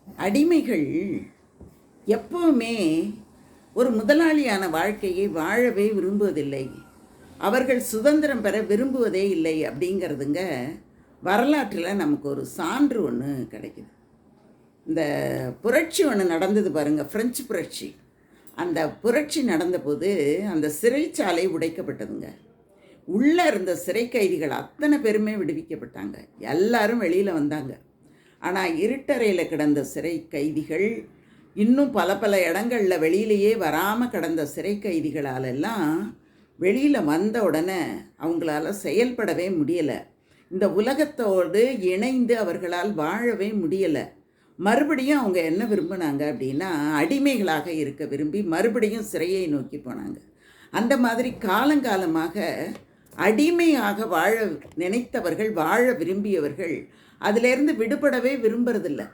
அடிமைகள் எப்பவுமே ஒரு முதலாளியான வாழ்க்கையை வாழவே விரும்புவதில்லை. அவர்கள் சுதந்திரம் பெற விரும்புவதே இல்லை அப்படிங்கிறதுங்க வரலாற்றில் நமக்கு ஒரு சான்று ஒன்று கிடைக்குது. இந்த புரட்சி ஒன்று நடந்தது பாருங்கள், ஃப்ரெஞ்சு புரட்சி. அந்த புரட்சி நடந்தபோது அந்த சிறைச்சாலை உடைக்கப்பட்டதுங்க. உள்ளே இருந்த சிறை கைதிகள் அத்தனை பேருமே விடுவிக்கப்பட்டாங்க. எல்லாரும் வெளியில் வந்தாங்க. ஆனால் இருட்டறையில் கிடந்த சிறை கைதிகள், இன்னும் பல பல இடங்களில் வெளியிலேயே வராமல் கிடந்த சிறை கைதிகளாலெல்லாம் வெளியில் வந்த உடனே அவங்களால செயல்படவே முடியலை. இந்த உலகத்தோடு இணைந்து அவர்களால் வாழவே முடியலை. மறுபடியும் அவங்க என்ன விரும்பினாங்க அப்படின்னா, அடிமைகளாக இருக்க விரும்பி மறுபடியும் சிறையை நோக்கி போனாங்க. அந்த மாதிரி காலங்காலமாக அடிமையாக வாழ நினைத்தவர்கள், வாழ விரும்பியவர்கள் அதிலேருந்து விடுபடவே விரும்புறதில்லை.